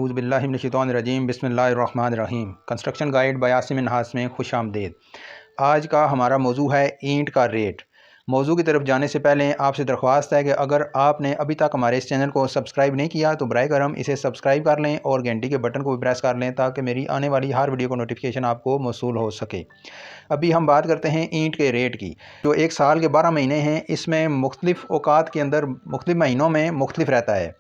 अऊज़ु बिल्लाहि मिनश्शैतानिर्रजीम बिस्मिल्लाहिर्रहमानिर्रहीम। Construction guide by Asim Minhas में खुश आमदीद। आज का हमारा मौजू है ईंट का रेट। मौजू की तरफ जाने से पहले आपसे दरख्वास्त है कि अगर आपने अभी तक हमारे इस चैनल को सब्सक्राइब नहीं किया तो बराए करम इसे सब्सक्राइब कर लें और घंटी के बटन को भी प्रेस कर लें ताकि मेरी आने वाली हर वीडियो को नोटिफिकेशन आपको मौसूल हो सके। अभी हम बात करते हैं ईंट के रेट की। जो एक साल के 12 महीने हैं, इसमें मुख्तलिफ़ औकात के अंदर मुख्तलिफ़ महीनों में मुख्तलिफ रहता है।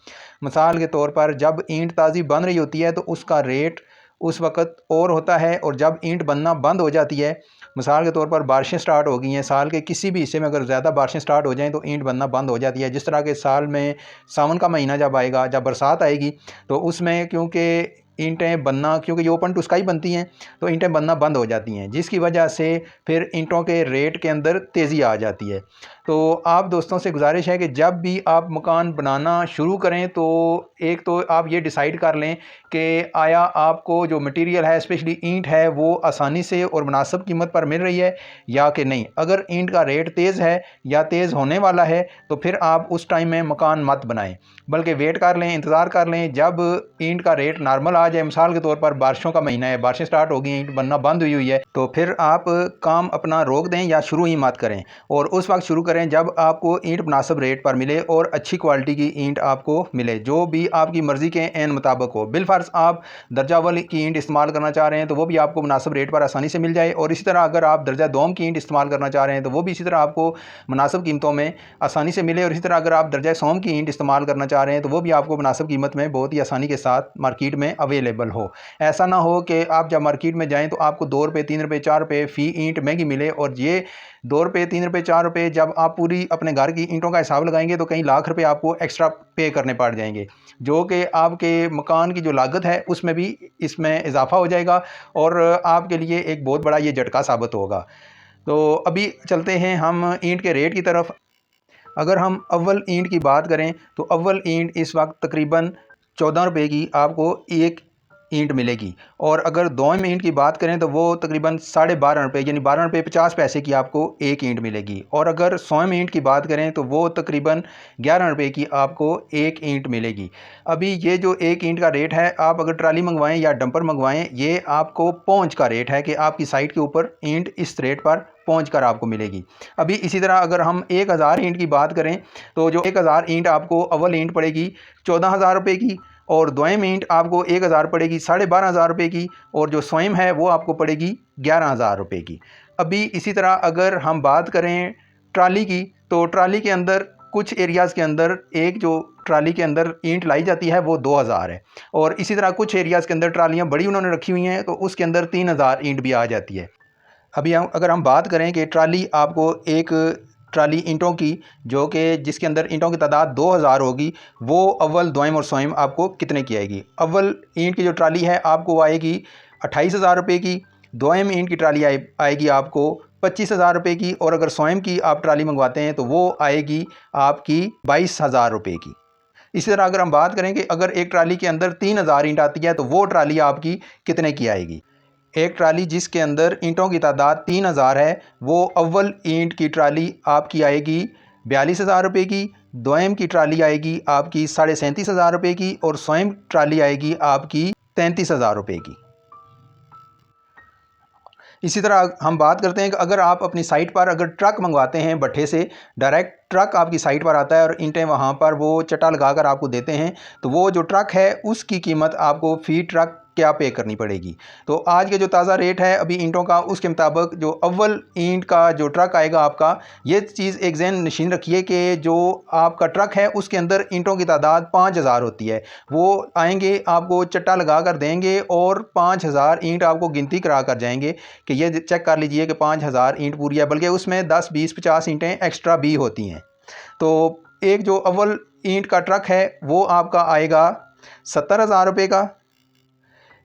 मिसाल के तौर पर जब ईंट ताज़ी बन रही होती है तो उसका रेट उस वक़्त और होता है, और जब ईंट बनना बंद हो जाती है, मिसाल के तौर पर बारिशें स्टार्ट हो गई हैं, साल के किसी भी हिस्से में अगर ज़्यादा बारिशें स्टार्ट हो जाएँ तो ईंट बनना बंद हो जाती है। जिस तरह के साल में सावन का महीना जब आएगा, जब बरसात आएगी, तो उसमें क्योंकि ईंटें बनना, क्योंकि ये ओपन टू स्काई बनती हैं, तो ईंटें बनना बंद हो जाती हैं, जिसकी वजह से फिर ईंटों के रेट के अंदर तेज़ी आ जाती है। तो आप दोस्तों से गुजारिश है कि जब भी आप मकान बनाना शुरू करें तो एक तो आप ये डिसाइड कर लें कि आया आपको जो मटेरियल है, स्पेशली ईंट है, वो आसानी से और मुनासिब कीमत पर मिल रही है या कि नहीं। अगर ईंट का रेट तेज़ है या तेज़ होने वाला है तो फिर आप उस टाइम में मकान मत बनाएं, बल्कि वेट कर लें, इंतज़ार कर लें। जब ईंट का रेट नॉर्मल आ जाए, मिसाल के तौर पर बारिशों का महीना है, बारिशें स्टार्ट हो गई, ईंट बनना बंद हुई है, तो फिर आप काम अपना रोक दें या शुरू ही मत करें, और उस वक्त शुरू करें जब आपको ईंट मुनासिब रेट पर मिले और अच्छी क्वालिटी की ईंट आपको मिले, जो भी आपकी मर्ज़ी के एन मुताबिक हो। बिलफर्ज आप दर्जा अव्वल की ईंट इस्तेमाल करना चाह रहे हैं तो वो भी आपको मुनासिब रेट पर आसानी से मिल जाए, और इसी तरह अगर आप दर्जा दोम की ईंट इस्तेमाल करना चाह रहे हैं तो वो भी इसी तरह आपको मुनासिब कीमतों में आसानी से मिले, और इसी तरह अगर आप दर्जा सोम की ईंट इस्तेमाल करना चाह रहे हैं तो वो भी आपको मुनासिब कीमत में बहुत ही आसानी के साथ मार्केट में अवेलेबल हो। ऐसा ना हो कि आप जब मार्केट में जाएँ तो आपको 2 रुपये 3 रुपये 4 रुपये फ़ी ईंट महंगी मिले, और ये 2 रुपये 3 रुपये 4 रुपये जब आप पूरी अपने घर की ईंटों का हिसाब लगाएंगे तो कई लाख रुपए आपको एक्स्ट्रा पे करने पड़ जाएंगे, जो कि आपके मकान की जो लागत है उसमें भी इसमें इजाफा हो जाएगा और आपके लिए एक बहुत बड़ा ये झटका साबित होगा। तो अभी चलते हैं हम ईंट के रेट की तरफ। अगर हम अव्वल ईंट की बात करें तो अव्वल ईंट इस वक्त तकरीबन 14 रुपये की आपको एक ईंट मिलेगी, और अगर दोम ईंट की बात करें तो वो तकरीबन 12.5 रुपये यानी 12 रुपये 50 पैसे की आपको एक ईंट मिलेगी, और अगर सोम ईंट की बात करें तो वो तकरीबन 11 रुपये की आपको एक ईंट मिलेगी। अभी ये जो एक ईंट का रेट है, आप अगर ट्राली मंगवाएं या डंपर मंगवाएं, ये आपको पहुंच का रेट है कि आपकी साइट के ऊपर ईंट इस रेट पर पहुँच कर आपको मिलेगी। अभी इसी तरह अगर हम 1000 ईंट की बात करें तो जो 1000 ईंट आपको अव्वल ईंट पड़ेगी 14,000 रुपये की, और दोयम ईंट आपको 1000 पड़ेगी 12,500 रुपये की, और जो स्वयं है वो आपको पड़ेगी 11,000 रुपये की। अभी इसी तरह अगर हम बात करें ट्राली की, तो ट्राली के अंदर कुछ एरियाज़ के अंदर एक जो ट्राली के अंदर ईंट लाई जाती है वो 2000 है, और इसी तरह कुछ एरियाज़ के अंदर ट्रालियाँ बड़ी उन्होंने रखी हुई हैं तो उसके अंदर 3000 ईंट भी आ जाती है। अभी अगर हम बात करें कि ट्राली आपको एक ट्राली ईंटों की, जो कि जिसके अंदर ईंटों की तादाद 2000 होगी, वो अव्वल दोयम और सोयम आपको कितने की आएगी। अव्वल ईंट की जो ट्राली है आपको आएगी 28,000 रुपये की, दोयम ईंट की ट्राली आएगी आपको 25,000 रुपये की, और अगर सोयम की आप ट्राली मंगवाते हैं तो वो आएगी आपकी 22,000 रुपये की। इसी तरह अगर हम बात करें कि अगर एक ट्राली के अंदर 3000 ईंट आती है तो वो ट्राली आपकी कितने की आएगी। एक ट्राली जिसके अंदर ईंटों की तादाद 3000 है, वो अव्वल ईंट की ट्राली आपकी आएगी 42,000 रुपये की, दोयम की ट्राली आएगी आपकी 37,500 रुपये की, और स्वयं ट्राली आएगी आपकी 33,000 रुपये की। इसी तरह हम बात करते हैं कि अगर आप अपनी साइट पर अगर ट्रक मंगवाते हैं भट्ठे से, डायरेक्ट ट्रक आपकी साइट पर आता है और ईंटें वहाँ पर वो चटा लगाकर आपको देते हैं, तो वो जो ट्रक है उसकी कीमत आपको फ़ी ट्रक क्या पे करनी पड़ेगी। तो आज के जो ताज़ा रेट है अभी ईंटों का, उसके मुताबिक जो अव्वल ईंट का जो ट्रक आएगा आपका, ये चीज़ एक ज़हन नशीन रखिए कि जो आपका ट्रक है उसके अंदर ईंटों की तादाद 5000 होती है। वो आएंगे आपको चट्टा लगा कर देंगे और 5000 ईंट आपको गिनती करा कर जाएंगे कि ये चेक कर लीजिए कि 5000 ईंट पूरी है, बल्कि उसमें 10 20 50 ईंटें एक्स्ट्रा भी होती हैं। तो एक जो अव्वल ईंट का ट्रक है वो आपका आएगा 70,000 रुपये का।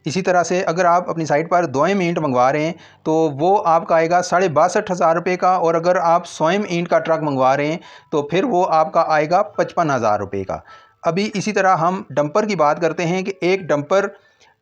इसी तरह से अगर आप अपनी साइट पर दोयम ईंट मंगवा रहे हैं तो वो आपका आएगा 62,500 रुपये का, और अगर आप स्वयं ईंट का ट्रक मंगवा रहे हैं तो फिर वो आपका आएगा 55,000 रुपये का। अभी इसी तरह हम डंपर की बात करते हैं कि एक डंपर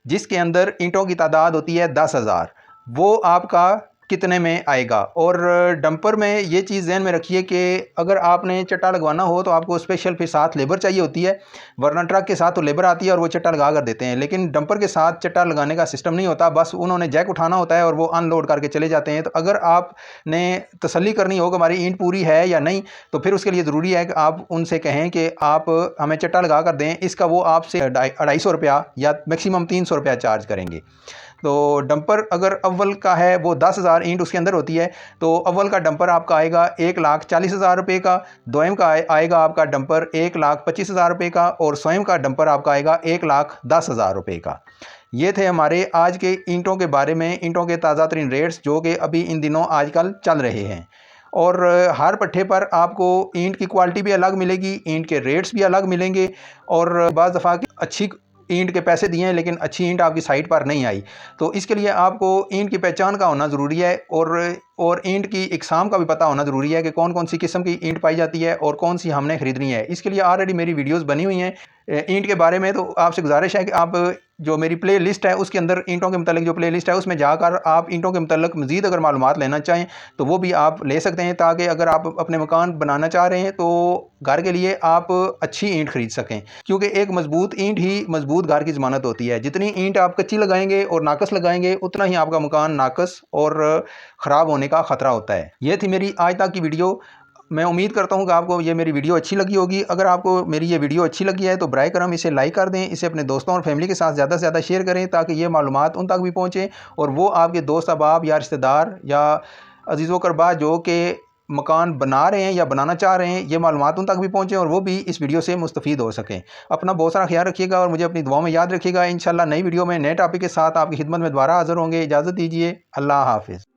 जिसके अंदर ईंटों की तादाद होती है 10,000, वो आपका कितने में आएगा। और डंपर में ये चीज़ ध्यान में रखिए कि अगर आपने चट्टा लगवाना हो तो आपको स्पेशल फिर साथ लेबर चाहिए होती है, वरना ट्रक के साथ तो लेबर आती है और वो चट्टा लगा कर देते हैं, लेकिन डंपर के साथ चट्टा लगाने का सिस्टम नहीं होता, बस उन्होंने जैक उठाना होता है और वो अनलोड करके चले जाते हैं। तो अगर आपने तसल्ली करनी हो कि हमारी ईंट पूरी है या नहीं, तो फिर उसके लिए ज़रूरी है कि आप उनसे कहें कि आप हमें चट्टा लगा कर दें। इसका वो आपसे 250 रुपया या मैक्सिमम 300 रुपया चार्ज करेंगे। तो डंपर अगर अव्वल का है वो 10,000 ईंट उसके अंदर होती है, तो अव्वल का डंपर आपका आएगा 1,40,000 रुपये का, दोयम का आएगा आपका डंपर 1,25,000 रुपये का, और स्वयं का डंपर आपका आएगा 1,10,000 रुपये का। ये थे हमारे आज के ईंटों के बारे में, ईंटों के ताज़ा तरीन रेट्स जो कि अभी इन दिनों आजकल चल रहे हैं। और हर पट्टे पर आपको ईंट की क्वालिटी भी अलग मिलेगी, ईंट के रेट्स भी अलग मिलेंगे, और बाज़ दफ़ा की अच्छी ईंट के पैसे दिए हैं लेकिन अच्छी ईंट आपकी साइट पर नहीं आई। तो इसके लिए आपको ईंट की पहचान का होना ज़रूरी है, और ईंट की इकसाम का भी पता होना ज़रूरी है कि कौन कौन सी किस्म की ईंट पाई जाती है और कौन सी हमने ख़रीदनी है। इसके लिए ऑलरेडी मेरी वीडियोस बनी हुई हैं ईंट के बारे में। तो आपसे गुजारिश है कि आप जो मेरी प्ले लिस्ट है उसके अंदर ईंटों के मतलब जो प्ले लिस्ट है उसमें जाकर आप ईंटों के मतलब मज़ीद अगर मालूमात लेना चाहें तो वो भी आप ले सकते हैं, ताकि अगर आप अपने मकान बनाना चाह रहे हैं तो घर के लिए आप अच्छी ईंट खरीद सकें। क्योंकि एक मजबूत ईंट ही मजबूत घर की ज़मानत होती है। जितनी ईंट आप कच्ची लगाएंगे और नाकस लगाएंगे उतना ही आपका मकान नाकस और ख़राब होने का ख़तरा होता है। ये थी मेरी आज तक की वीडियो। मैं उम्मीद करता हूँ कि आपको ये मेरी वीडियो अच्छी लगी होगी। अगर आपको मेरी ये वीडियो अच्छी लगी है तो बराए करम इसे लाइक कर दें, इसे अपने दोस्तों और फैमिली के साथ ज़्यादा से ज़्यादा शेयर करें, ताकि ये मालूमात उन तक भी पहुँचें और वो आपके दोस्त अहबाब या रिश्तेदार या अजीज़ व क़रबा जो कि मकान बना रहे हैं या बनाना चाह रहे हैं, ये मालूमात उन तक भी पहुँचें और वो भी इस वीडियो से मुस्तफ़ीद हो सकें। अपना बहुत सारा ख्याल रखिएगा और मुझे अपनी दुआओं में याद रखिएगा। इंशाअल्लाह नई वीडियो में नए टॉपिक के साथ आपकी खिदमत में दोबारा हाज़िर होंगे। इजाज़त दीजिए। अल्लाह हाफ़िज़।